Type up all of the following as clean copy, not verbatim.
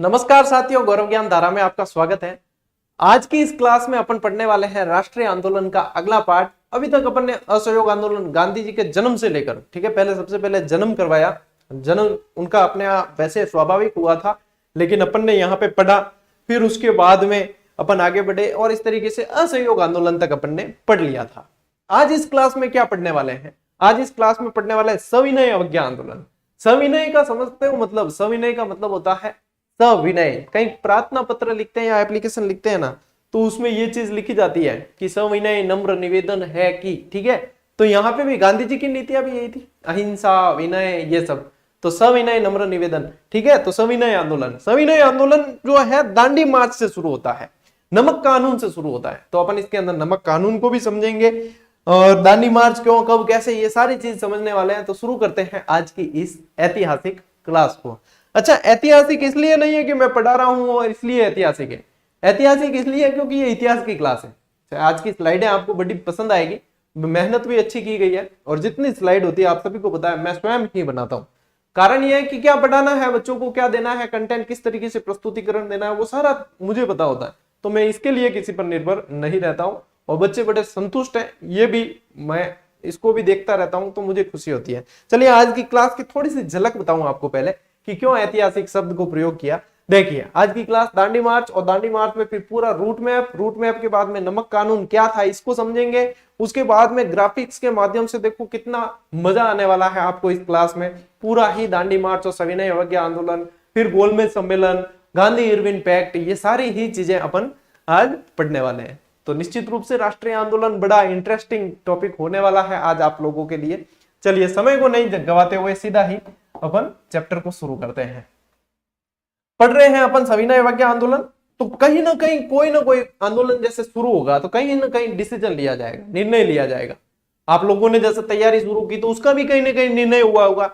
नमस्कार साथियों, गौरव ज्ञान धारा में आपका स्वागत है। आज की इस क्लास में अपन पढ़ने वाले हैं राष्ट्रीय आंदोलन का अगला पार्ट। अभी तक अपन ने असहयोग आंदोलन गांधी जी के जन्म से लेकर, ठीक है, पहले सबसे पहले जन्म करवाया। जन्म उनका अपने आप वैसे स्वाभाविक हुआ था, लेकिन अपन ने यहाँ पे पढ़ा, फिर उसके बाद में अपन आगे बढ़े और इस तरीके से असहयोग आंदोलन तक अपन ने पढ़ लिया था। आज इस क्लास में क्या पढ़ने वाले हैं? आज इस क्लास में पढ़ने वाले सविनय अवज्ञा आंदोलन। सविनय का समझते हो मतलब? सविनय का मतलब होता है सविनय। कहीं प्रार्थना पत्र लिखते हैं या एप्लीकेशन लिखते हैं ना, तो उसमें ये चीज लिखी जाती है कि सविनय नम्र निवेदन है कि, ठीक है। तो यहाँ पे भी गांधी जी की नीतियां भी यही थी, अहिंसा, विनय, ये सब। तो सविनय नम्र निवेदन, ठीक है। तो सविनय आंदोलन जो है दांडी मार्च से शुरू होता है, नमक कानून से शुरू होता है। तो अपन इसके अंदर नमक कानून को भी समझेंगे और दांडी मार्च क्यों, कब, कैसे, ये सारी चीज समझने वाले हैं। तो शुरू करते हैं आज की इस ऐतिहासिक क्लास को। अच्छा, ऐतिहासिक इसलिए नहीं है कि मैं पढ़ा रहा हूं और इसलिए ऐतिहासिक है। ऐतिहासिक इसलिए है क्योंकि ये इतिहास की क्लास है। आज की स्लाइडें आपको बड़ी पसंद आएगी, मेहनत भी अच्छी की गई है और जितनी स्लाइड होती है आप सभी को पता है, मैं स्वयं ही बनाता हूं। कारण यह है कि क्या पढ़ाना है बच्चों को, क्या देना है, कंटेंट किस तरीके से प्रस्तुतिकरण देना है, वो सारा मुझे पता होता है। तो मैं इसके लिए किसी पर निर्भर नहीं रहता हूं और बच्चे बड़े संतुष्ट हैं, ये भी मैं इसको भी देखता रहता हूं, तो मुझे खुशी होती है। चलिए आज की क्लास की थोड़ी सी झलक बताऊं आपको पहले कि क्यों ऐतिहासिक शब्द को प्रयोग किया। देखिए, आज की क्लास दांडी मार्च, और दांडी मार्च में फिर पूरा रूट मैप के बाद में नमक कानून क्या था इसको समझेंगे। उसके बाद में ग्राफिक्स के माध्यम से देखो कितना मजा आने वाला है आपको इस क्लास में। पूरा ही दांडी मार्च और सविनय अवज्ञा आंदोलन, फिर गोलमेज सम्मेलन, गांधी इरविन पैक्ट, ये सारी ही चीजें अपन आज पढ़ने वाले हैं। तो निश्चित रूप से राष्ट्रीय आंदोलन बड़ा इंटरेस्टिंग टॉपिक होने वाला है आज आप लोगों के लिए। चलिए समय को नहीं गवाते हुए सीधा ही अपन चैप्टर को शुरू करते हैं। पढ़ रहे हैं अपन सविनय अवज्ञा आंदोलन। तो कहीं ना कहीं कोई ना कोई आंदोलन जैसे शुरू होगा तो कहीं ना कहीं डिसीजन लिया जाएगा, निर्णय लिया जाएगा। आप लोगों ने जैसे तैयारी शुरू की तो उसका भी कहीं ना कहीं निर्णय हुआ होगा।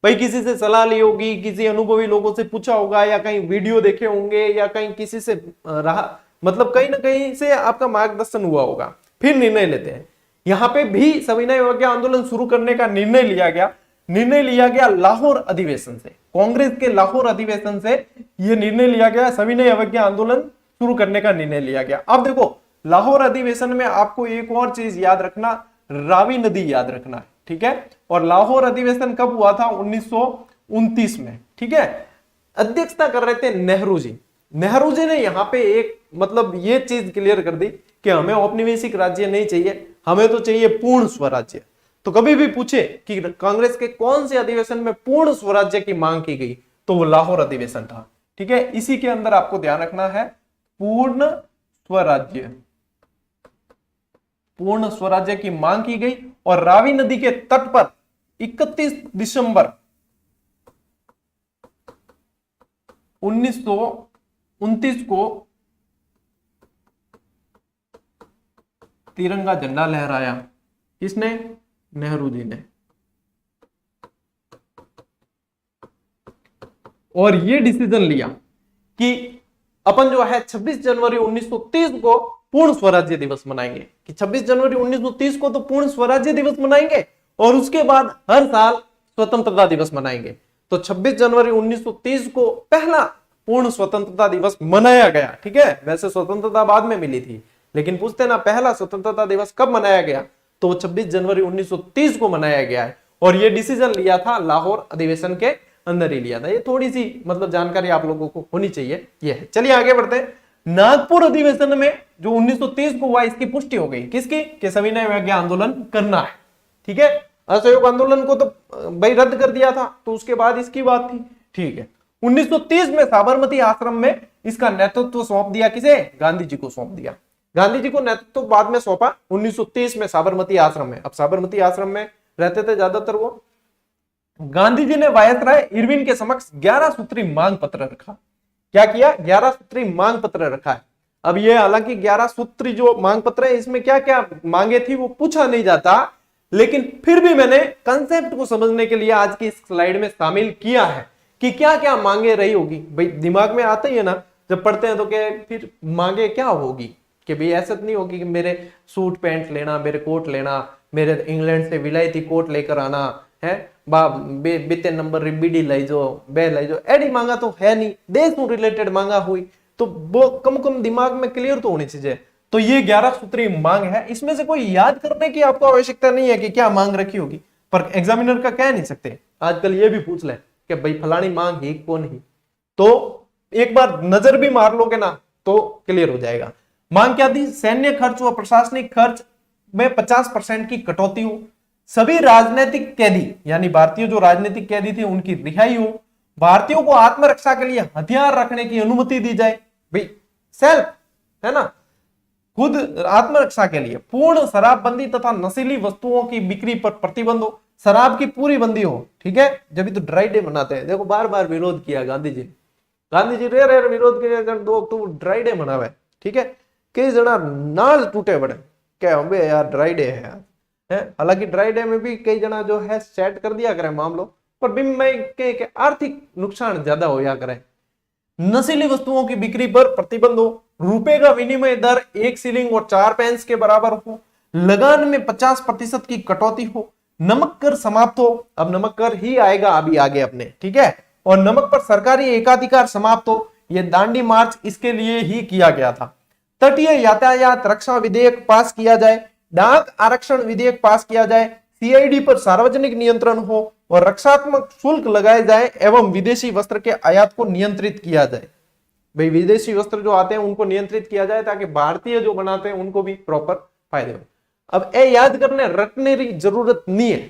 भाई किसी से सलाह ली होगी, किसी अनुभवी लोगों से पूछा होगा, या कहीं वीडियो देखे होंगे, या कहीं किसी से रहा, मतलब कहीं ना कहीं से आपका मार्गदर्शन हुआ होगा, फिर निर्णय लेते हैं। यहाँ पे भी सविनय अवज्ञा आंदोलन शुरू करने का निर्णय लिया गया लाहौर अधिवेशन से। कांग्रेस के लाहौर अधिवेशन से यह निर्णय लिया गया, सविनय अवज्ञा आंदोलन शुरू करने का निर्णय लिया गया। अब देखो, लाहौर अधिवेशन में आपको एक और चीज याद रखना, रावी नदी याद रखना है, ठीक है। और लाहौर अधिवेशन कब हुआ था? 1929 में, ठीक है। अध्यक्षता कर रहे थे नेहरू जी। नेहरू जी ने यहाँ पे एक मतलब ये चीज क्लियर कर दी कि हमें औपनिवेशिक राज्य नहीं चाहिए, हमें तो चाहिए पूर्ण स्वराज्य। तो कभी भी पूछे कि कांग्रेस के कौन से अधिवेशन में पूर्ण स्वराज्य की मांग की गई, तो वो लाहौर अधिवेशन था, ठीक है। इसी के अंदर आपको ध्यान रखना है, पूर्ण स्वराज्य की मांग की गई। और रावी नदी के तट पर 31 दिसंबर 1929 को तिरंगा झंडा लहराया। किसने? नेहरू जी ने। और ये डिसीजन लिया कि अपन जो है 26 जनवरी 1930 को पूर्ण स्वराज्य दिवस मनाएंगे, कि 26 जनवरी 1930 को तो पूर्ण स्वराज्य दिवस मनाएंगे और उसके बाद हर साल स्वतंत्रता दिवस मनाएंगे। तो 26 जनवरी 1930 को पहला पूर्ण स्वतंत्रता दिवस मनाया गया, ठीक है। वैसे स्वतंत्रता बाद में मिली थी, लेकिन पूछते ना पहला स्वतंत्रता दिवस कब मनाया गया, तो वो 26 जनवरी 1930 को मनाया गया है। और ये डिसीजन लिया था लाहौर अधिवेशन के अंदर ही लिया था। ये थोड़ी सी मतलब जानकारी आप लोगों को होनी चाहिए, ये है। चलिए आगे बढ़ते हैं। नागपुर अधिवेशन में जो 1930 को हुआ, इसकी पुष्टि हो गई, किसकी? कि सविनय अवज्ञा आंदोलन करना है, ठीक है। असहयोग आंदोलन को तो भाई रद्द कर दिया था, तो उसके बाद इसकी बात थी, ठीक है। 1930 में साबरमती आश्रम में इसका नेतृत्व सौंप दिया, किसे? गांधी जी को सौंप दिया। गांधी जी को नेतृत्व बाद में सौंपा 1930 में साबरमती आश्रम में। अब साबरमती आश्रम में रहते थे ज्यादातर वो। गांधी जी ने वायसराय इरविन के समक्ष 11 सूत्री मांग पत्र रखा। क्या किया? 11 सूत्री मांग पत्र रखा है। अब ये हालांकि 11 सूत्री जो मांग पत्र है, इसमें क्या क्या मांगे थी वो पूछा नहीं जाता, लेकिन फिर भी मैंने कंसेप्ट को समझने के लिए आज की स्लाइड में शामिल किया है कि क्या क्या मांगे रही होगी। भाई दिमाग में आता ही है ना जब पढ़ते हैं, तो क्या फिर मांगे क्या होगी, कि भाई ऐसा नहीं होगी कि मेरे सूट पैंट लेना, मेरे कोट लेना, मेरे इंग्लैंड से विलायती कोट लेकर आना है, बीते नंबर री बीडी लाई जो बे लाई जो एडी मांगा तो है नहीं, देश को रिलेटेड मांगा हुई तो वो कम दिमाग में क्लियर तो होनी चाहिए। तो ये 11 सूत्री मांग है, इसमें से कोई याद करने की आपको आवश्यकता नहीं है कि क्या मांग रखी होगी, पर एग्जामिनर का कह नहीं सकते। आजकल ये भी पूछ ले कि भाई फलानी मांग ही कौन ही, तो एक बार नजर भी मार लोगे ना तो क्लियर हो जाएगा। मांग क्या थी? सैन्य खर्च व प्रशासनिक खर्च में 50% की कटौती हो, सभी राजनीतिक कैदी यानी भारतीय जो राजनीतिक कैदी थे उनकी रिहाई हो, भारतीयों को आत्मरक्षा के लिए हथियार रखने की अनुमति दी जाए, भाई सेल्फ है ना, खुद आत्मरक्षा के लिए पूर्ण शराबबंदी तथा नशीली वस्तुओं की बिक्री पर प्रतिबंध हो, शराब की पूरी बंदी हो, ठीक है। जब तो ड्राई डे मनाते हैं, देखो बार बार विरोध किया गांधी जी रे विरोध किया, 2 अक्टूबर ड्राई डे मनावे, ठीक है। कई जना नाल टूटे बड़े क्या होंगे यार ड्राई डे है यार, है। हालांकि ड्राई डे में भी कई जना जो है सेट कर दिया करे मामलों पर बिम में के आर्थिक नुकसान ज्यादा होया करे। नशीली वस्तुओं की बिक्री पर प्रतिबंध हो, रुपए का विनिमय दर 1 शिलिंग और 4 पैंस के बराबर हो, लगान में 50% की कटौती हो, नमक कर समाप्त हो, अब नमक कर ही आएगा अभी आगे अपने, ठीक है, और नमक पर सरकारी एकाधिकार समाप्त हो। यह दांडी मार्च इसके लिए ही किया गया था। तटीय यातायात रक्षा विधेयक पास किया जाए, डाक आरक्षण विधेयक पास किया जाए, सीआईडी पर सार्वजनिक नियंत्रण हो और रक्षात्मक शुल्क लगाए जाए एवं विदेशी वस्त्र के आयात को नियंत्रित किया जाए। भाई विदेशी वस्त्र जो आते हैं उनको नियंत्रित किया जाए ताकि भारतीय जो बनाते हैं उनको भी प्रॉपर फायदे हो। अब ए याद करने रटने की जरूरत नहीं है,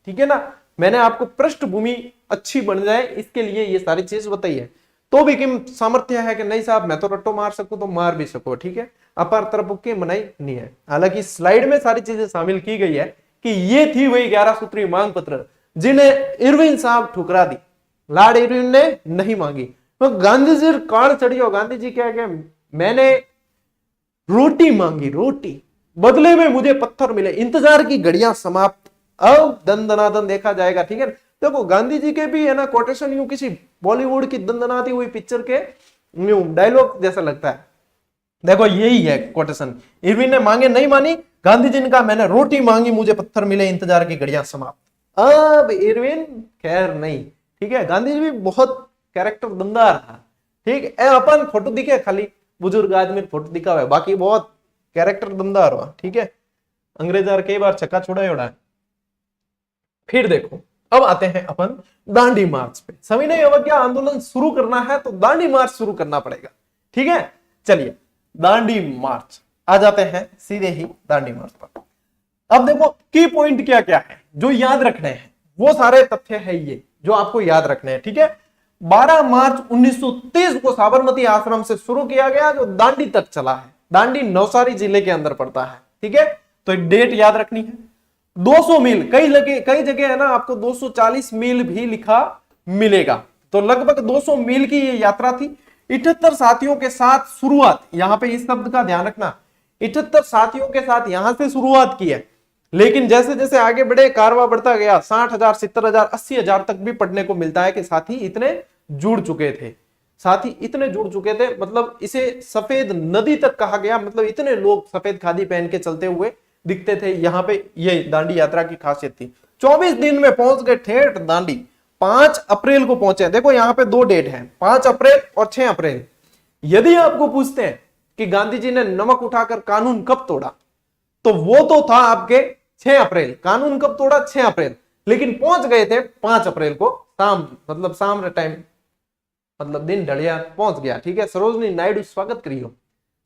ठीक है ना। मैंने आपको पृष्ठभूमि अच्छी बन जाए इसके लिए ये सारी चीज बताई है, तो भी किम सामर्थ्य है कि नहीं साहब मैं तो रट्टो मार सकूं तो मार भी सको, ठीक है। अपार तरफ की मनाई नहीं है। हालांकि स्लाइड में सारी चीजें शामिल की गई है कि ये थी वही 11 सूत्री मांग पत्र जिन्हें इरविन साहब ठुकरा दी, लॉर्ड इरविन ने नहीं मांगी। तो गांधी जी काल चढ़ी हो, गांधी जी क्या है, मैंने रोटी मांगी, रोटी बदले में मुझे पत्थर मिले, इंतजार की घड़ियां समाप्त, अब दंदनादन देखा जाएगा, ठीक है। देखो गांधी जी के भी है ना कोटेशन यूं किसी बॉलीवुड की दंदनाती हुई पिक्चर के यूं डायलॉग जैसा लगता है। देखो यही है कोटेशन, इरविन ने मांगे नहीं मानी, गांधी जी ने कहा मैंने रोटी मांगी मुझे पत्थर मिले, इंतजार की घड़ियां समाप्त। अब इरविन खैर नहीं, ठीक है। गांधी जी भी बहुत कैरेक्टर दमदार था, ठीक है। अपन फोटो दिखे खाली बुजुर्ग आदमी फोटो दिखा हुआ है, बाकी बहुत कैरेक्टर दमदार हुआ, ठीक है। अंग्रेजार कई बार चक्का छोड़ा है। फिर देखो अब आते हैं अपन दांडी मार्च पे। सविनय अवज्ञा आंदोलन शुरू करना है तो दांडी मार्च शुरू करना पड़ेगा, ठीक है। चलिए दांडी मार्च आ जाते हैं सीधे ही दांडी मार्च पर। अब देखो की पॉइंट क्या क्या है जो याद रखने हैं, वो सारे तथ्य है ये जो आपको याद रखने हैं, ठीक है। 12 मार्च 1930 को साबरमती आश्रम से शुरू किया गया जो दांडी तक चला है। दांडी नवसारी जिले के अंदर पड़ता है, ठीक है। तो डेट याद रखनी है। 200 मील, कई जगह है ना आपको 240 मील भी लिखा मिलेगा, तो लगभग 200 मील की ये यात्रा थी। 78 साथियों के साथ शुरुआत, यहां पे इस शब्द का ध्यान रखना, 78 साथियों के साथ यहां से शुरुआत की है, लेकिन जैसे जैसे आगे बढ़े कारवा बढ़ता गया, 60,000, 70,000, 80,000 तक भी पढ़ने को मिलता है कि साथी इतने जुड़ चुके थे, साथी इतने जुड़ चुके थे। मतलब इसे सफेद नदी तक कहा गया, मतलब इतने लोग सफेद खादी पहन के चलते हुए दिखते थे। यहाँ पे ये दांडी यात्रा की खासियत थी। 24 दिन में पहुंच गए ठेठ दांडी, 5 अप्रैल को पहुंचे। देखो यहाँ पे 2 डेट है, 5 अप्रैल और 6 अप्रैल। यदि आपको पूछते हैं कि गांधी जी ने नमक उठाकर कानून कब तोड़ा, तो वो तो था आपके 6 अप्रैल। कानून कब तोड़ा? 6 अप्रैल, लेकिन पहुंच गए थे 5 अप्रैल को शाम, मतलब शाम टाइम, मतलब दिन ढलिया पहुंच गया, ठीक है। सरोजनी नायडू स्वागत करियो,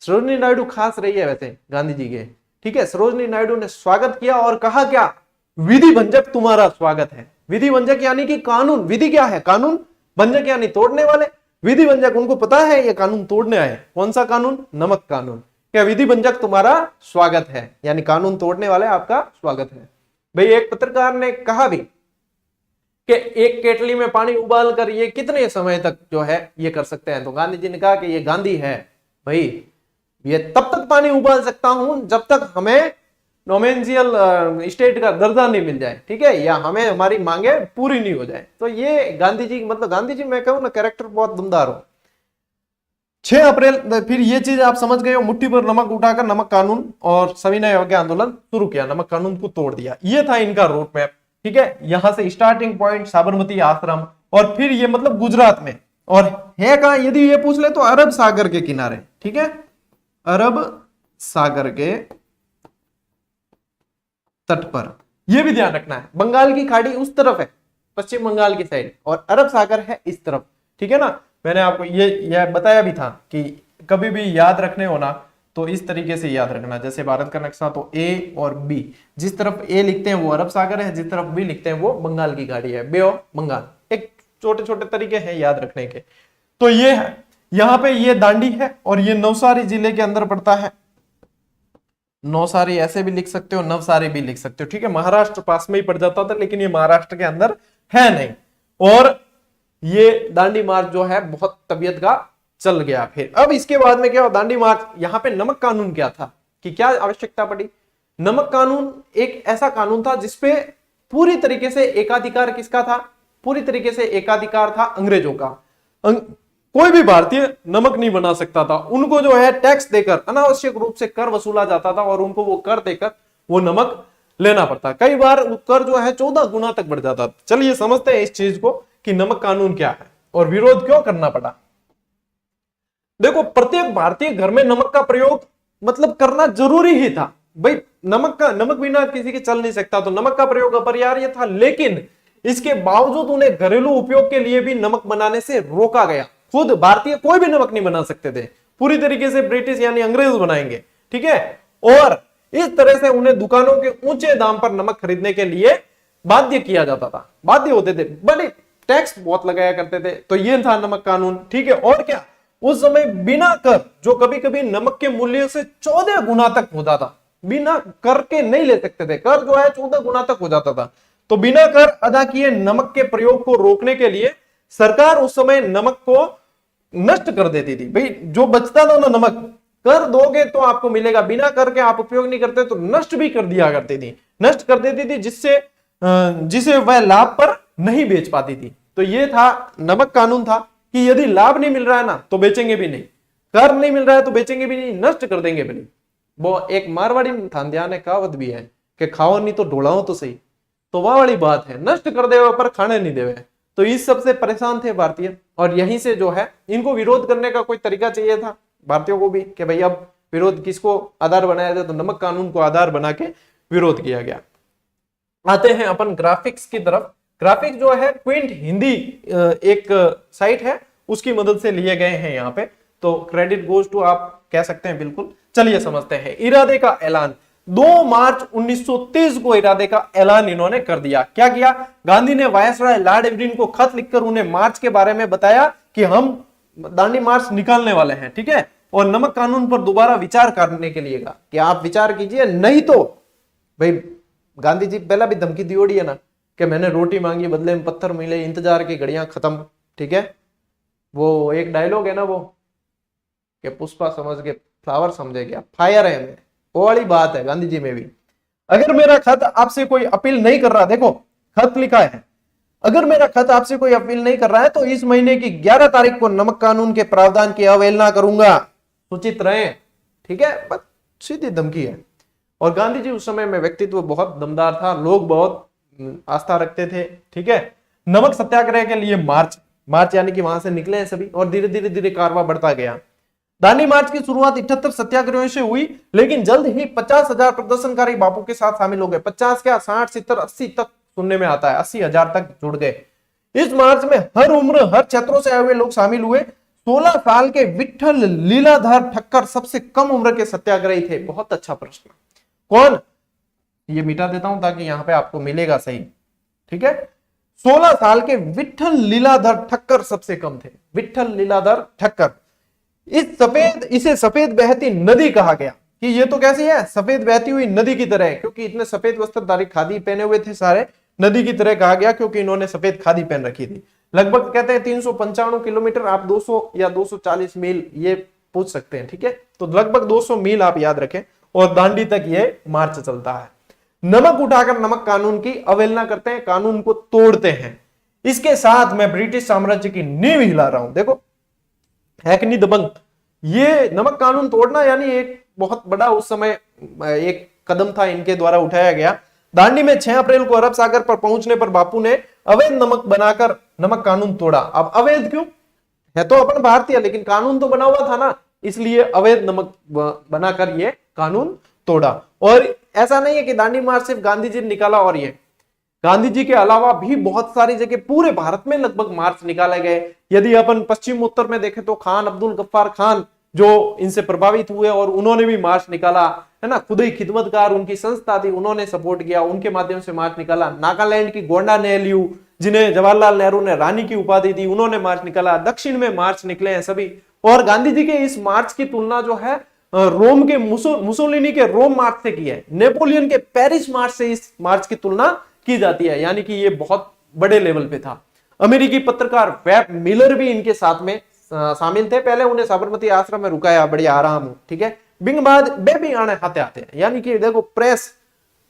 सरोजनी नायडू खास रही है वैसे गांधी जी के, ठीक है। सरोजनी नायडू ने स्वागत किया और कहा क्या, विधि भंजक तुम्हारा स्वागत है। विधि भंजक यानी कि कानून, विधि क्या है? कानून, भंजक यानी तोड़ने वाले। विधि भंजक उनको पता है ये कानून तोड़ने आए। कौन सा कानून? नमक कानून। क्या विधि भंजक तुम्हारा स्वागत है, यानी कानून तोड़ने वाले आपका स्वागत है। भाई एक पत्रकार ने कहा भी कि एक केटली में पानी उबाल कर ये कितने समय तक जो है ये कर सकते हैं, तो गांधी जी ने कहा कि ये गांधी है भाई, ये तब तक पानी उबाल सकता हूं जब तक हमें नोमेंशियल स्टेट का दर्जा नहीं मिल जाए, ठीक है, या हमें हमारी मांगे पूरी नहीं हो जाए। तो ये गांधी जी, मतलब गांधी जी मैं कहूं ना कैरेक्टर बहुत दमदार हो। 6 अप्रैल, फिर ये चीज आप समझ गए हो, मुट्ठी पर नमक उठाकर नमक कानून और सविनय अवज्ञा आंदोलन शुरू किया, नमक कानून को तोड़ दिया। ये था इनका रोड मैप। ठीक है, यहां से स्टार्टिंग पॉइंट साबरमती आश्रम, और फिर ये मतलब गुजरात में, और है कहां यदि ये पूछ ले तो अरब सागर के किनारे, ठीक है, अरब सागर के तट पर। यह भी ध्यान रखना है, बंगाल की खाड़ी उस तरफ है, पश्चिम बंगाल की साइड, और अरब सागर है इस तरफ, ठीक है ना। मैंने आपको ये बताया भी था कि कभी भी याद रखने हो ना तो इस तरीके से याद रखना, जैसे भारत का नक्शा तो ए और बी, जिस तरफ ए लिखते हैं वो अरब सागर है, जिस तरफ बी लिखते हैं वो बंगाल की खाड़ी है, बे ऑफ बंगाल। एक छोटे छोटे तरीके हैं याद रखने के। तो ये है, यहां पे ये दांडी है और ये नवसारी जिले के अंदर पड़ता है। नौसारी ऐसे भी लिख सकते हो, नवसारी भी लिख सकते हो, ठीक है, महाराष्ट्र पास में ही पड़ जाता था, लेकिन ये महाराष्ट्र के अंदर है नहीं। और ये दांडी मार्च जो है बहुत तबीयत का चल गया। फिर अब इसके बाद में क्या हुआ, दांडी मार्च, यहां पे नमक कानून क्या था कि क्या आवश्यकता पड़ी। नमक कानून एक ऐसा कानून था जिसपे पूरी तरीके से एकाधिकार किसका था, पूरी तरीके से एकाधिकार था अंग्रेजों का। कोई भी भारतीय नमक नहीं बना सकता था, उनको जो है टैक्स देकर अनावश्यक रूप से कर वसूला जाता था और उनको वो कर देकर वो नमक लेना पड़ता। कई बार कर जो है 14 गुना तक बढ़ जाता। चलिए समझते हैं इस चीज को कि नमक कानून क्या है और विरोध क्यों करना पड़ा। देखो, प्रत्येक भारतीय घर में नमक का प्रयोग मतलब करना जरूरी ही था भाई, नमक बिना किसी के चल नहीं सकता, तो नमक का प्रयोग अपरिहार्य था। लेकिन इसके बावजूद उन्हें घरेलू उपयोग के लिए भी नमक बनाने से रोका गया। खुद भारतीय कोई भी नमक नहीं बना सकते थे, पूरी तरीके से ब्रिटिश यानी अंग्रेज बनाएंगे, ठीक है। और इस तरह से उन्हें दुकानों के ऊंचे दाम पर नमक खरीदने के लिए बाध्य किया जाता था, बाध्य होते थे, बड़े टैक्स बहुत लगाया करते थे। तो ये था नमक कानून, ठीक है। और क्या, उस समय बिना कर, जो कभी कभी नमक के मूल्य से 14 गुना तक होता था, बिना कर के नहीं ले सकते थे, कर जो है 14 गुना तक हो जाता था। तो बिना कर अदा किए नमक के प्रयोग को रोकने के लिए सरकार उस समय नमक को नष्ट कर देती थी। भाई जो बचता था ना नमक, कर दोगे तो आपको मिलेगा, बिना करके आप उपयोग नहीं करते तो नष्ट भी कर दिया करती थी, नष्ट कर देती थी, जिसे वह लाभ पर नहीं बेच पाती थी। तो ये था नमक कानून था कि यदि लाभ नहीं मिल रहा है ना तो बेचेंगे भी नहीं, कर नहीं मिल रहा है तो बेचेंगे भी नहीं, नष्ट कर देंगे भी नहीं। वो एक मारवाड़ी थांदिया ने कहावत भी है कि खाओ नहीं तो ढोलाओ तो सही, तो वह वाली बात है, नष्ट कर देवे पर खाने नहीं देवे। तो इस सबसे परेशान थे भारतीय, और यहीं से जो है इनको विरोध करने का कोई तरीका चाहिए था भारतीयों को भी कि भाई अब विरोध किसको आधार बनाया जाए, तो नमक कानून को आधार बना के विरोध किया गया। आते हैं अपन ग्राफिक्स की तरफ। ग्राफिक्स जो है क्विंट हिंदी एक साइट है, उसकी मदद से लिए गए हैं यहाँ पे, तो क्रेडिट गोज टू आप कह सकते हैं बिल्कुल। चलिए समझते हैं इरादे का ऐलान। 2 मार्च 1930 को इरादे का ऐलान इन्होंने कर दिया। क्या किया, गांधी ने वायसराय लॉर्ड इरविन को खत लिखकर उन्हें मार्च के बारे में बताया कि हम दांडी मार्च निकालने वाले हैं, ठीक है, और नमक कानून पर दोबारा विचार करने के लिए कहा कि आप विचार कीजिए, नहीं तो भाई गांधी जी पहला भी धमकी दी ओड़ी है ना कि मैंने रोटी मांगी बदले में पत्थर मिले, इंतजार की घड़ियां खत्म, ठीक है। वो एक डायलॉग है ना वो कि पुष्पा समझ के फ्लावर समझे क्या, फायर है मैं, वो वाली बात है गांधी जी में भी। अगर मेरा खत आपसे कोई अपील नहीं कर रहा, देखो खत लिखा है, अगर मेरा खत आपसे कोई अपील नहीं कर रहा है तो इस महीने की 11 तारीख को नमक कानून के प्रावधान की अवहेलना करूंगा, सूचित रहे, ठीक है। बस सीधी धमकी है। और गांधी जी उस समय में व्यक्तित्व बहुत दमदार था, लोग बहुत आस्था रखते थे, ठीक है। नमक सत्याग्रह के लिए मार्च यानी कि वहां से निकले हैं सभी, और धीरे धीरे धीरे कारवा बढ़ता गया। दांडी मार्च की शुरुआत 78 सत्याग्रहों से हुई, लेकिन जल्द ही 50,000 प्रदर्शनकारी बापू के साथ शामिल हो गए। 50 क्या 60 70 80 तक सुनने में आता है, 80,000 तक जुड़ गए। इस मार्च में हर उम्र हर क्षेत्रों से आए हुए लोग शामिल हुए। 16 साल के विठल लीलाधर ठक्कर सबसे कम उम्र के सत्याग्रही थे। बहुत अच्छा प्रश्न, कौन, ये मिटा देता हूं ताकि यहां पे आपको मिलेगा सही, ठीक है। 16 साल के विठल लीलाधर ठक्कर सबसे कम थे, विठल लीलाधर ठक्कर। इसे सफेद बहती नदी कहा गया कि ये तो कैसी है, सफेद बहती हुई नदी की तरह है, क्योंकि इतने सफेद वस्त्रधारी खादी पहने हुए थे सारे, नदी की तरह कहा गया क्योंकि इन्होंने सफेद खादी पहन रखी थी। लगभग कहते हैं 395 किलोमीटर, आप 200 या 240 मील ये पूछ सकते हैं, ठीक है। तो लगभग 200 मील आप याद रखें, और दांडी तक ये मार्च चलता है। नमक उठाकर नमक कानून की अवहेलना करते हैं, कानून को तोड़ते हैं। इसके साथ मैं ब्रिटिश साम्राज्य की नींव हिला रहा हूं, देखो है कि नहीं दबंग। ये नमक कानून तोड़ना यानी एक बहुत बड़ा उस समय एक कदम था इनके द्वारा उठाया गया। दांडी में 6 अप्रैल को अरब सागर पर पहुंचने पर बापू ने अवैध नमक बनाकर नमक कानून तोड़ा। अब अवैध क्यों है, तो अपन भारतीय, लेकिन कानून तो बना हुआ था ना, इसलिए अवैध नमक बनाकर ये कानून तोड़ा। और ऐसा नहीं है कि दांडी मार्च सिर्फ गांधी जी ने निकाला, और ये गांधी जी के अलावा भी बहुत सारी जगह पूरे भारत में लगभग मार्च निकाले गए। यदि अपन पश्चिम उत्तर में देखें तो खान अब्दुल गफ्फार खान जो इनसे प्रभावित हुए और उन्होंने भी मार्च निकाला, है ना। खुद ही खिदमतकार उनकी संस्था थी, उन्होंने सपोर्ट किया, उनके माध्यम से मार्च निकाला। नागालैंड की गोंडा नेहलियू, जिन्हें जवाहरलाल नेहरू ने रानी की उपाधि दी, उन्होंने मार्च निकाला। दक्षिण में मार्च निकले हैं सभी। और गांधी जी के इस मार्च की तुलना जो है रोम के मुसोलिनी के रोम मार्च से की है, नेपोलियन के पेरिस मार्च से इस मार्च की तुलना की जाती है, यानी कि ये बहुत बड़े लेवल पे था। अमेरिकी पत्रकार वेब मिलर भी इनके साथ में शामिल थे। पहले उन्हें साबरमती आश्रम में रुकाया, बड़ी आराम हो, ठीक है। बिंग बाद बेबी आने हाथे आते हैं, यानी कि देखो प्रेस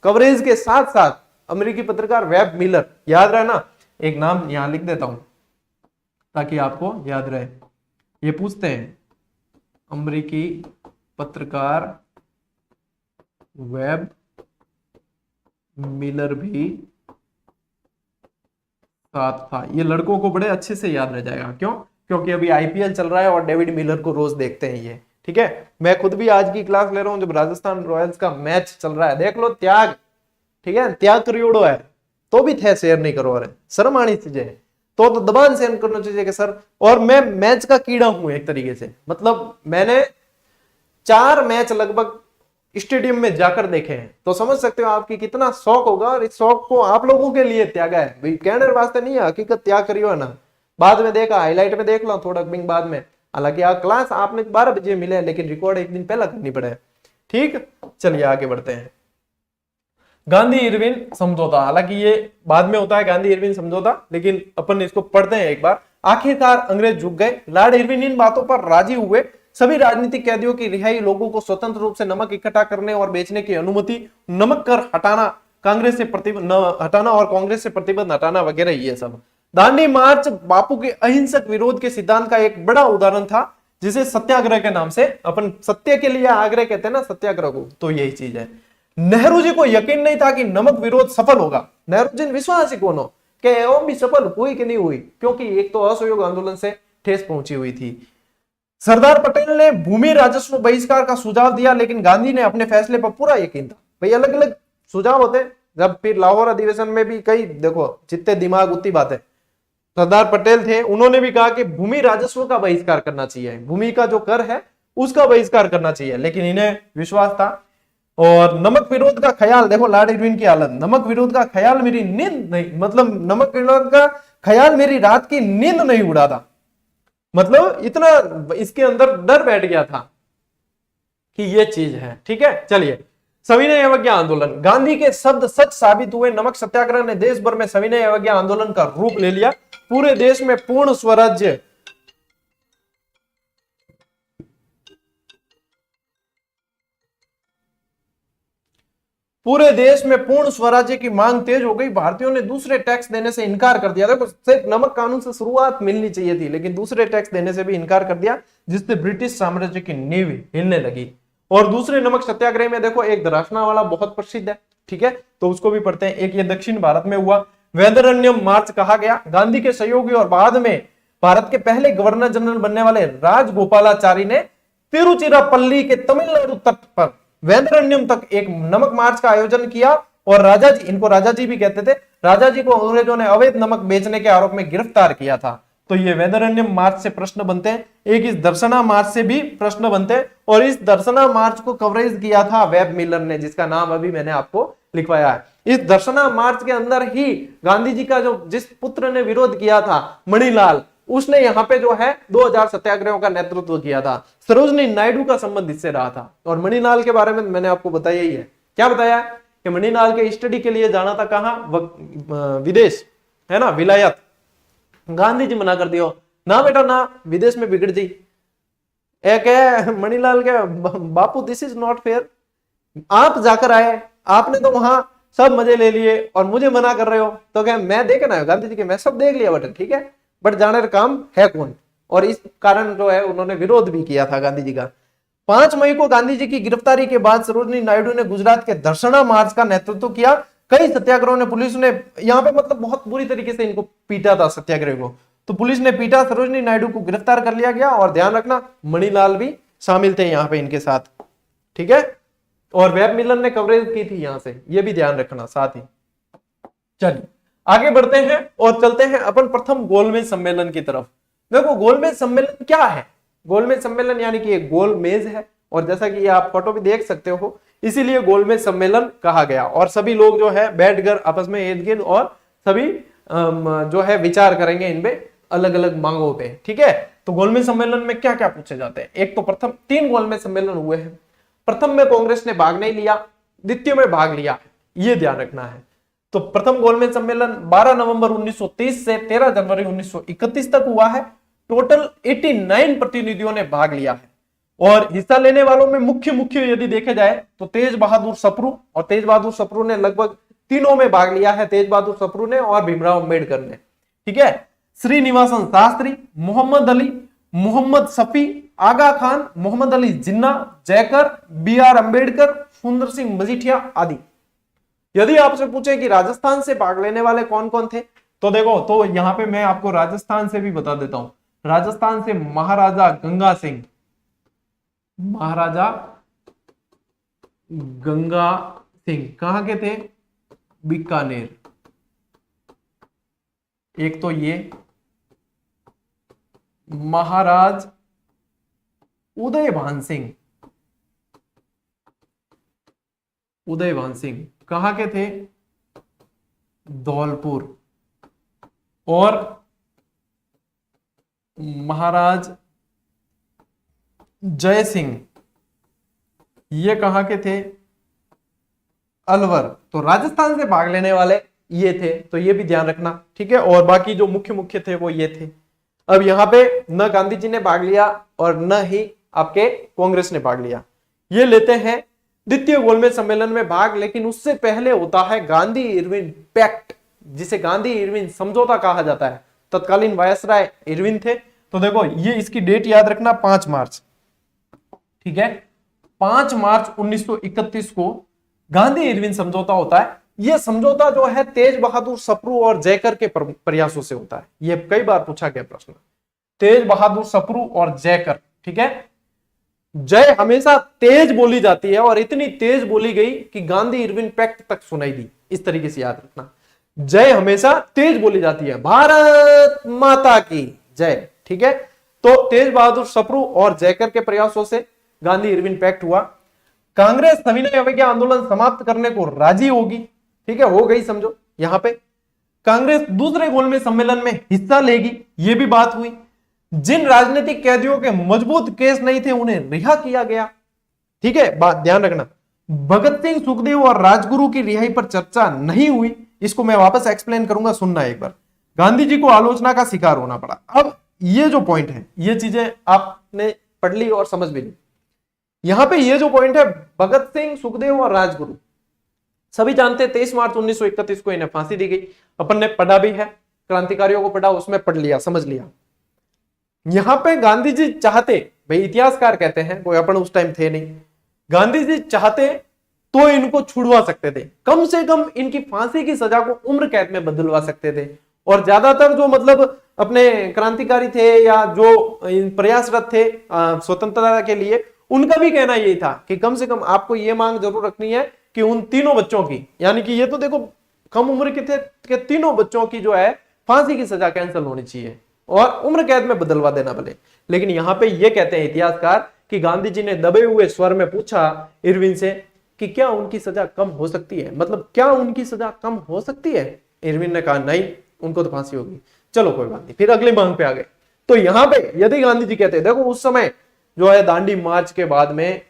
कवरेज के साथ साथ अमेरिकी पत्रकार वेब मिलर, याद रहे ना, एक नाम यहां लिख देता हूं ताकि आपको याद रहे। ये पूछते हैं अमेरिकी पत्रकार वेब मिलर भी साथ था। ये लड़कों को बड़े अच्छे से याद रह जाएगा, क्यों? क्योंकि अभी आईपीएल चल रहा है और डेविड मिलर को रोज देखते हैं ये, ठीक है। मैं खुद भी आज की क्लास ले रहा हूं जब राजस्थान रॉयल्स का मैच चल रहा है, देख लो त्याग, ठीक है, त्याग करियोड़ो है तो भी थे शेयर नहीं करो, अरे शर्म आनी चीजें तो दबान शेयर करना चाहिए कि सर। और मैं मैच का कीड़ा हूं एक तरीके से, मतलब मैंने 4 मैच लगभग स्टेडियम में जाकर देखे हैं, तो समझ सकते हो आपकी कितना शौक होगा। और इस शौक को आप लोगों के लिए त्यागा है भाई, कहने वास्ते नहीं है, हकीकत त्याग करियो है ना। बाद में देखा, हाईलाइट में देख लो थोड़ा बिंग बाद में, हालांकि क्लास आपने 12 बजे मिले, लेकिन रिकॉर्ड एक दिन पहला करनी पड़े, ठीक। चलिए आगे बढ़ते हैं। गांधी इरविन समझौता, हालांकि ये बाद में होता है गांधी इरविन समझौता, लेकिन अपन इसको पढ़ते हैं एक बार। आखिरकार अंग्रेज झुक गए, लॉर्ड इरविन इन बातों पर राजी हुए। सभी राजनीतिक कैदियों की रिहाई, लोगों को स्वतंत्र रूप से नमक इकट्ठा करने और बेचने की अनुमति, नमक कर हटाना, कांग्रेस से प्रतिबंध हटाना और कांग्रेस से प्रतिबंध हटाना वगैरह, ये सब। दांडी मार्च बापू के अहिंसक विरोध के सिद्धांत का एक बड़ा उदाहरण था, जिसे सत्याग्रह के नाम से अपन सत्य के लिए आग्रह कहते हैं ना, सत्याग्रह को, तो यही चीज है। नेहरू जी को यकीन नहीं था कि नमक विरोध सफल होगा। नेहरू जी विश्वास ही कौन हो कि वो भी सफल हुई कि नहीं हुई, क्योंकि एक तो असहयोग आंदोलन से ठेस पहुंची हुई थी। सरदार पटेल ने भूमि राजस्व बहिष्कार का सुझाव दिया, लेकिन गांधी ने अपने फैसले पर पूरा यकीन था। भाई अलग अलग सुझाव होते, जब फिर लाहौर अधिवेशन में भी कई, देखो जितने दिमाग उतनी बातें। सरदार पटेल थे, उन्होंने भी कहा कि भूमि राजस्व का बहिष्कार करना चाहिए, भूमि का जो कर है उसका बहिष्कार करना चाहिए, लेकिन इन्हें विश्वास था। और नमक विरोध का ख्याल, देखो लॉर्ड इरविन की हालत, नमक विरोध का ख्याल मेरी नींद नहीं, मतलब नमक विरोध का ख्याल मेरी रात की नींद नहीं उड़ाता, मतलब इतना इसके अंदर डर बैठ गया था कि ये चीज है, ठीक है। चलिए, सविनय अवज्ञा आंदोलन, गांधी के शब्द सच साबित हुए। नमक सत्याग्रह ने देश भर में सविनय अवज्ञा आंदोलन का रूप ले लिया। पूरे देश में पूर्ण स्वराज्य की मांग तेज हो गई। भारतीयों ने दूसरे टैक्स देने से इनकार कर दिया। देखो सिर्फ नमक कानून से शुरुआत मिलनी चाहिए थी, लेकिन दूसरे टैक्स देने से भी इनकार कर दिया, जिससे ब्रिटिश साम्राज्य की नींव हिलने लगी। और दूसरे नमक सत्याग्रह में देखो एक दरासना वाला बहुत प्रसिद्ध है, ठीक है, तो उसको भी पढ़ते हैं। एक ये दक्षिण भारत में हुआ, वैदरण्यम मार्च कहा गया। गांधी के सहयोगी और बाद में भारत के पहले गवर्नर जनरल बनने वाले राजगोपालाचारी ने तिरुचिरापल्ली के तमिलनाडु तट पर वैदरण्यम तक एक नमक मार्च का आयोजन किया। और राजा जी, इनको राजा जी भी कहते थे, राजा जी को अंग्रेजों ने अवैध नमक बेचने के आरोप में गिरफ्तार किया था। तो ये वैदरण्यम मार्च से प्रश्न बनते हैं, एक इस दर्शना मार्च से भी प्रश्न बनते हैं। और इस दर्शना मार्च को कवरेज किया था वेब मिलर ने, जिसका नाम अभी मैंने आपको लिखवाया है। इस दर्शना मार्च के अंदर ही गांधी जी का जो जिस पुत्र ने विरोध किया था, मणिलाल, उसने यहाँ पे जो है 2000 सत्याग्रहों का नेतृत्व किया था। सरोजनी नायडू का संबंध इससे रहा था। और मणिलाल के बारे में मैंने आपको बताया ही है, क्या बताया कि मणिलाल के स्टडी के लिए जाना था कहाँ, विदेश, है ना, विलायत। गांधी जी मना कर दियो, ना बेटा ना, विदेश में बिगड़ जी। एक है मणिलाल के बापू, दिस इज नॉट फेयर, आप जाकर आए, आपने तो वहां सब मजे ले लिए और मुझे मना कर रहे हो। तो क्या मैं देखे ना गांधी जी के, मैं सब देख लिया बटन, ठीक है, बट जाने का काम है कौन। और इस कारण जो है उन्होंने विरोध भी किया था गांधी जी का। 5 मई को गांधी जी की गिरफ्तारी के बाद सरोजनी नायडू ने गुजरात के दर्शना मार्च का नेतृत्व किया, कई सत्याग्रहों ने पुलिस ने यहाँ पे मतलब बहुत बुरी तरीके से इनको पीटा था सत्याग्रह को, तो पुलिस ने पीटा, सरोजिनी नायडू को गिरफ्तार कर लिया गया। और ध्यान रखना मणिलाल भी शामिल थे यहाँ पे इनके साथ, ठीक है। और वेब मिलन ने कवरेज की थी यहाँ से, ये भी ध्यान रखना साथ ही। चलिए आगे बढ़ते हैं और चलते हैं अपन प्रथम गोलमेज सम्मेलन की तरफ। देखो गोलमेज सम्मेलन क्या है? गोलमेज सम्मेलन यानी कि एक गोल मेज है, और जैसा कि आप फोटो भी देख सकते हो, इसीलिए गोलमेज सम्मेलन कहा गया। और सभी लोग जो है बैठकर आपस में इर्द गिर्द और सभी जो है विचार करेंगे इनपे अलग अलग मांगों पे, ठीक है। तो गोलमेज सम्मेलन में क्या क्या पूछे जाते हैं? एक तो प्रथम 3 गोलमेज सम्मेलन हुए हैं। प्रथम में कांग्रेस ने भाग नहीं लिया, द्वितीय में भाग लिया, ये ध्यान रखना है। तो प्रथम गोलमेज सम्मेलन 12 नवंबर 1930 से 13 जनवरी 1931 तक हुआ है। टोटल 89 प्रतिनिधियों ने भाग लिया है। और हिस्सा लेने वालों में मुख्य यदि देखे जाए तो तेज बहादुर सप्रू, और तेज बहादुर सप्रू ने लगभग तीनों में भाग लिया है, तेज बहादुर सप्रू ने और भीमराव अम्बेडकर ने, ठीक है। श्रीनिवासन शास्त्री, मोहम्मद अली, मोहम्मद शफी, आगा खान, मोहम्मद अली जिन्ना, जयकर, BR अम्बेडकर, सुंदर सिंह मजीठिया आदि। यदि आपसे पूछे कि राजस्थान से भाग लेने वाले कौन कौन थे, तो देखो, तो यहां पे मैं आपको राजस्थान से भी बता देता हूं। राजस्थान से महाराजा गंगा सिंह, महाराजा गंगा सिंह कहां के थे? बीकानेर। एक तो ये महाराज उदयभान सिंह, उदयभान सिंह कहां के थे? धौलपुर। और महाराज जय सिंह, ये कहां के थे? अलवर। तो राजस्थान से भाग लेने वाले ये थे, तो ये भी ध्यान रखना, ठीक है। और बाकी जो मुख्य थे वो ये थे। अब यहां पे न गांधी जी ने भाग लिया और न ही आपके कांग्रेस ने भाग लिया। ये लेते हैं द्वितीय गोलमेज सम्मेलन में भाग, लेकिन उससे पहले होता है गांधी इरविन पैक्ट, जिसे गांधी इरविन समझौता कहा जाता है। तत्कालीन वायसराय इरविन थे। तो देखो ये इसकी डेट याद रखना, 5 मार्च, ठीक है। 5 मार्च 1931 को गांधी इरविन समझौता होता है। यह समझौता जो है तेज बहादुर सप्रू और जयकर के प्रयासों से होता है। यह कई बार पूछा गया प्रश्न, तेज बहादुर सप्रू और जयकर, ठीक है। जय हमेशा तेज बोली जाती है और इतनी तेज बोली गई कि गांधी इरविन पैक्ट तक सुनाई दी। इस तरीके से याद रखना, जय हमेशा तेज बोली जाती है, भारत माता की जय, ठीक है। तो तेज बहादुर सप्रू और जयकर के प्रयासों से गांधी इरविन पैक्ट हुआ। कांग्रेस सविनय अवज्ञा आंदोलन समाप्त करने को राजी होगी, ठीक है, हो गई समझो। यहां पे कांग्रेस दूसरे गोलमेज सम्मेलन में हिस्सा लेगी, यह भी बात हुई। जिन राजनीतिक कैदियों के मजबूत केस नहीं थे उन्हें रिहा किया गया, ठीक है। बात ध्यान रखना, भगत सिंह, सुखदेव और राजगुरु की रिहाई पर चर्चा नहीं हुई। इसको मैं वापस एक्सप्लेन करूंगा, सुनना एक बार। गांधी जी को आलोचना का शिकार होना पड़ा। अब ये जो पॉइंट है, ये चीजें आपने पढ़ ली और समझ भी ली। यहां पे ये जो पॉइंट है, भगत सिंह, सुखदेव और राजगुरु, सभी जानते हैं 23 मार्च 1931 को इन्हें फांसी दी गई। अपन ने पढ़ा भी है, क्रांतिकारियों को पढ़ा, उसमें पढ़ लिया, समझ लिया। यहां पे गांधी जी चाहते, भाई इतिहासकार कहते हैं, कोई अपन उस टाइम थे नहीं, गांधी जी चाहते तो इनको छुड़वा सकते थे, कम से कम इनकी फांसी की सजा को उम्र कैद में बदलवा सकते थे। और ज्यादातर जो मतलब अपने क्रांतिकारी थे या जो प्रयासरत थे स्वतंत्रता के लिए, उनका भी कहना यही था कि कम से कम आपको ये मांग जरूर रखनी है कि उन तीनों बच्चों की, यानी कि ये तो देखो कम उम्र के थे, कि तीनों बच्चों की जो है फांसी की सजा कैंसिल होनी चाहिए और उम्र कैद में बदलवा देना भले। लेकिन यहां पे ये कहते हैं इतिहासकार कि गांधी जी ने दबे हुए स्वर में पूछा इरविन से कि क्या उनकी सजा कम हो सकती है, मतलब क्या उनकी सजा कम हो सकती है। इरविन ने कहा नहीं, उनको तो फांसी होगी। चलो कोई बात नहीं, फिर अगली मांग पे आ गए। तो यहां पे यदि गांधी जी कहते, देखो उस समय जो है दांडी मार्च के बाद में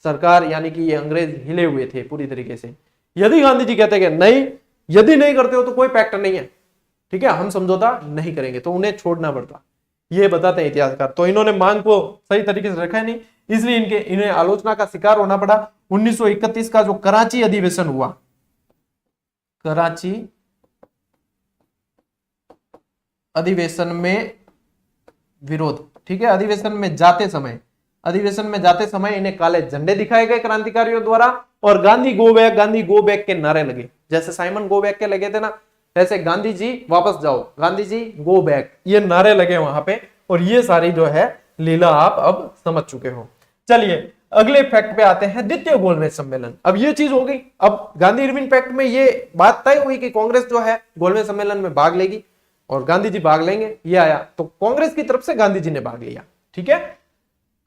सरकार यानी कि ये अंग्रेज हिले हुए थे पूरी तरीके से। यदि गांधी जी कहते कि नहीं, यदि नहीं करते हो तो कोई पैक्ट नहीं है, ठीक है, हम समझौता नहीं करेंगे, तो उन्हें छोड़ना पड़ता, ये बताते हैं इतिहासकार। तो इन्होंने मांग को सही तरीके से रखा नहीं, इसलिए इन्हें आलोचना का शिकार होना पड़ा। 1931 का जो कराची अधिवेशन हुआ, कराची अधिवेशन में विरोध, ठीक है, अधिवेशन में जाते समय इन्हें काले झंडे दिखाए गए क्रांतिकारियों द्वारा और गांधी गो बैक के नारे लगे। जैसे साइमन गो बैक के लगे थे ना, ऐसे गांधी जी वापस जाओ, गांधी जी गो बैक, ये नारे लगे वहां पे, और ये सारी जो है लीला आप अब समझ चुके हो। चलिए अगले फैक्ट पे आते हैं, द्वितीय गोलमेज सम्मेलन। अब ये चीज हो गई, अब गांधी इरविन फैक्ट में ये बात तय हुई कि कांग्रेस जो है गोलमेज सम्मेलन में भाग लेगी और गांधी जी भाग लेंगे, ये आया, तो कांग्रेस की तरफ से गांधी जी ने भाग लिया। ठीक है,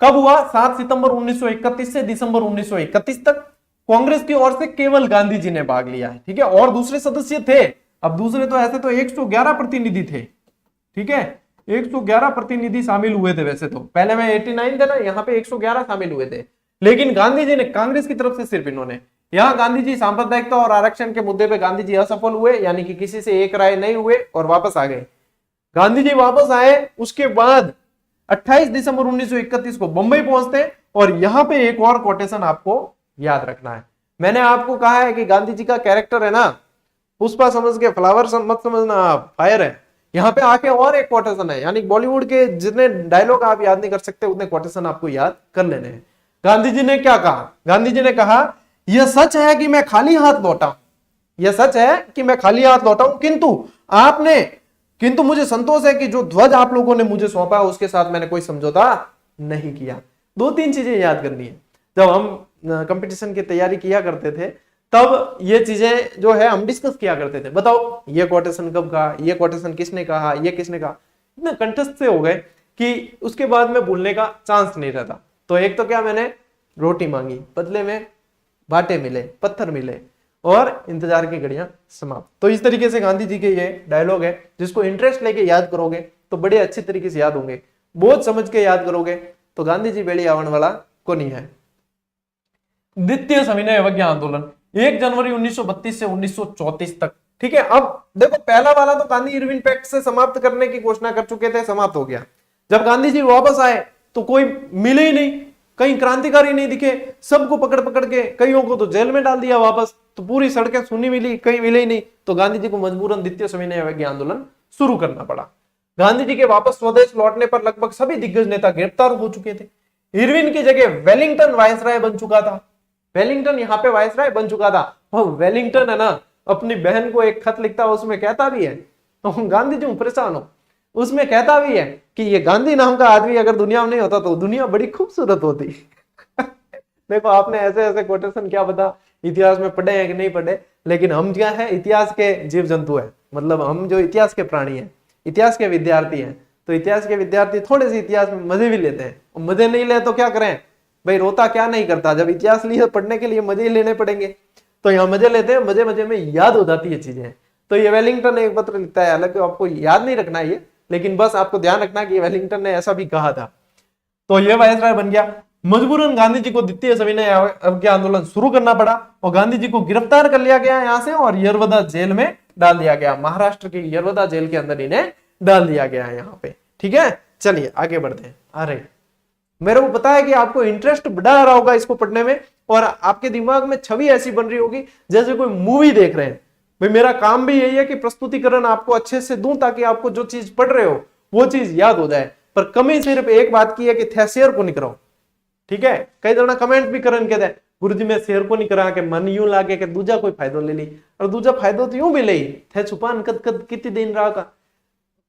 कब हुआ? 7 सितंबर 1931 से दिसंबर 1931 तक कांग्रेस की ओर से केवल गांधी जी ने भाग लिया है। ठीक है, और दूसरे सदस्य थे, अब दूसरे तो ऐसे तो 111 प्रतिनिधि थे। ठीक है, 111 प्रतिनिधि शामिल हुए थे। वैसे तो पहले में 89 थे ना, यहाँ पे 111 शामिल हुए थे, लेकिन गांधी जी ने कांग्रेस की तरफ से सिर्फ इन्होंने, यहाँ गांधी जी सांप्रदायिकता और आरक्षण के मुद्दे पे गांधी जी असफल हुए, यानी कि किसी से एक राय नहीं हुए और वापस आ गए। गांधी जी वापस आए, उसके बाद 28 दिसंबर 1931 को बंबई पहुंचते, और यहां पे एक और कोटेशन आपको याद रखना है। मैंने आपको कहा है कि गांधी जी का कैरेक्टर है ना, पुष्पा समझ के फ्लावर मत समझना आप, फायर है। यहाँ पे आके और एक कोटेशन है, यानी बॉलीवुड के जितने डायलॉग आप याद नहीं कर सकते उतने कोटेशन आपको याद कर लेने हैं। गांधी जी ने क्या कहा? गांधी जी ने कहा, यह सच है कि मैं खाली हाथ लौटा हूं, यह सच है कि मैं खाली हाथ लौटा हूं, किंतु मुझे संतोष है कि जो ध्वज आप लोगों ने मुझे सौंपा उसके साथ मैंने कोई समझौता नहीं किया। 2-3 चीजें याद करनी है। जब हम कंपटीशन की तैयारी किया करते थे तब ये चीजें जो है हम डिस्कस किया करते थे। बताओ ये कोटेशन कब कहा, ये कोटेशन किसने कहा, ये किसने कहा, इतने कंठस्थ से हो गए कि उसके बाद में भूलने का चांस नहीं रहता। तो एक तो क्या, मैंने रोटी मांगी, बदले में बाटे मिले, पत्थर मिले, और इंतजार की घड़ियां समाप्त। तो इस तरीके से गांधी जी के ये डायलॉग है, जिसको इंटरेस्ट लेके याद करोगे तो बड़े अच्छी तरीके से याद होंगे, बहुत समझ के याद करोगे तो गांधी जी बेड़ी आवन वाला को नहीं है। द्वितीय सविनय अवज्ञा आंदोलन 1 जनवरी 1932 से 1934 तक। ठीक है, अब देखो पहला वाला तो गांधी इरविन पैक्ट से समाप्त करने की घोषणा कर चुके थे, समाप्त हो गया। जब गांधी जी वापस आए तो कोई मिले ही नहीं, कहीं क्रांतिकारी नहीं दिखे, सबको पकड़ पकड़ के, कईयों को तो जेल में डाल दिया वापस, तो पूरी सड़कें सुनी मिली, कहीं मिले ही नहीं। तो गांधी जी को मजबूरन द्वितीय सविनय अवज्ञा आंदोलन शुरू करना पड़ा। गांधी जी के वापस स्वदेश लौटने पर लगभग सभी दिग्गज नेता गिरफ्तार हो चुके थे। इरविन की जगह वेलिंगटन वायसराय बन चुका था, वेलिंगटन यहाँ पे वायसराय बन चुका था। वो वेलिंगटन है ना, अपनी बहन को एक खत लिखता है, उसमें कहता भी है, तो गांधी जी परेशान हो, उसमें कहता भी है कि ये गांधी नाम का आदमी अगर दुनिया में नहीं होता तो दुनिया बड़ी खूबसूरत होती। देखो आपने ऐसे ऐसे कोटेशन क्या पता इतिहास में पढ़े हैं कि नहीं पढ़े, लेकिन हम क्या है, इतिहास के जीव जंतु है, मतलब हम जो इतिहास के प्राणी हैं, इतिहास के विद्यार्थी हैं। तो इतिहास के विद्यार्थी थोड़े से इतिहास में मजे भी लेते हैं, और मजे नहीं ले तो क्या करें भाई, रोता क्या नहीं करता, जब इतिहास लिए पढ़ने के लिए मजे ही लेने पड़ेंगे। तो यहाँ मजे लेते हैं, मजे मजे में याद हो जाती है चीजें। तो ये वेलिंगटन एक पत्र लिखता है, हालांकि आपको याद नहीं रखना ये, लेकिन बस आपको ध्यान रखना कि वेलिंगटन ने ऐसा भी कहा था। तो ये वायसराय बन गया। मजबूरन गांधी जी को द्वितीय सविनय अवज्ञा आंदोलन शुरू करना पड़ा, और गांधी जी को गिरफ्तार कर लिया गया यहाँ से, और यरवदा जेल में डाल दिया गया। महाराष्ट्र की यरवदा जेल के अंदर इन्हें डाल दिया गया है यहाँ पे। ठीक है, चलिए आगे बढ़ते हैं। अरे मेरे को पता है कि आपको इंटरेस्ट बढ़ा रहा होगा इसको पढ़ने में, और आपके दिमाग में छवि ऐसी बन रही होगी जैसे कोई मूवी देख रहे हैं। भाई मेरा काम भी यही है कि प्रस्तुतिकरण आपको अच्छे से दूं, ताकि आपको जो चीज पढ़ रहे हो वो चीज याद हो जाए। पर कमी सिर्फ एक बात की है कि थे शेयर को नहीं कराओ। ठीक है, कई जना कमेंट भी करन कहते हैं गुरुजी मैं शेयर को नहीं करा के मन यूं लागे कि दूजा कोई फायदो ले ली, और दूजा फायदो तो यूं भी ले थे छुपान कद कद कितने दिन रहा का।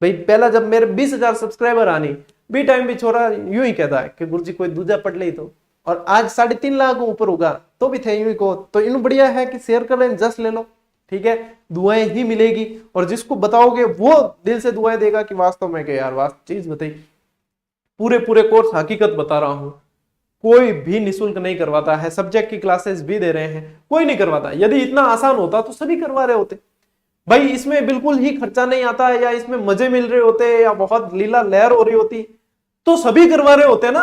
भाई पहला जब मेरे 20,000 सब्सक्राइबर आनी बी टाइम भी छोरा यूं ही कहता है कि गुरुजी कोई दूजा पढ़ ले, तो और आज 3.5 लाख ऊपर होगा तो भी थे यूं ही को। तो इन बढ़िया है कि शेयर कर लें, जस्ट ले लो। ठीक है, दुआएं ही मिलेगी, और जिसको बताओगे वो दिल से दुआएं देगा कि वास्तव में कि यार वास्तव चीज बताई। पूरे कोर्स हकीकत बता रहा हूं, कोई भी निःशुल्क नहीं करवाता है, सब्जेक्ट की क्लासेस भी दे रहे हैं, कोई नहीं करवाता। यदि इतना आसान होता तो सभी करवा रहे होते भाई, इसमें बिल्कुल ही खर्चा नहीं आता है, या इसमें मजे मिल रहे होते, या बहुत लीला लहर हो रही होती तो सभी करवा रहे होते ना।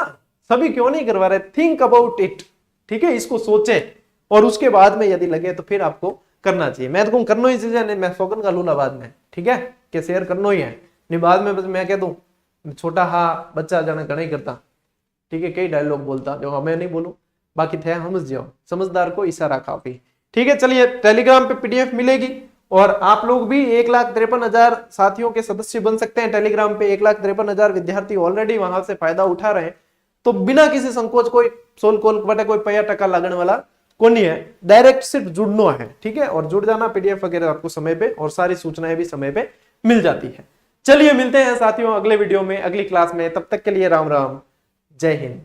सभी क्यों नहीं करवा रहे? Think about it. ठीक है, इसको सोचे, और उसके बाद में यदि लगे तो फिर आपको करना चाहिए। मैं तो कहूँ करना ही चीजें नहीं, मैं शौकन का लूला बाद में। ठीक है, कि शेयर करना ही है नहीं, बाद में बस मैं कह दूं छोटा हा बच्चा जाना घना ही करता। ठीक है, कई डायलॉग बोलता जो हमें नहीं बोलूं, बाकी थे समझ जाओ, समझदार को इशारा काफी। ठीक है, चलिए टेलीग्राम पे पीडीएफ मिलेगी, और आप लोग भी 1,53,000 साथियों के सदस्य बन सकते हैं टेलीग्राम पे। 1,53,000 विद्यार्थी ऑलरेडी वहां से फायदा उठा रहे हैं। तो बिना किसी संकोच कोई सोल कोल बटे कोई पैया टका लगने वाला कौन नहीं है, डायरेक्ट सिर्फ जुड़ना है, ठीक है, और जुड़ जाना, पीडीएफ वगैरह आपको समय पे और सारी सूचनाएं भी समय पे मिल जाती है। चलिए मिलते हैं साथियों अगले वीडियो में, अगली क्लास में, तब तक के लिए राम राम, जय हिंद।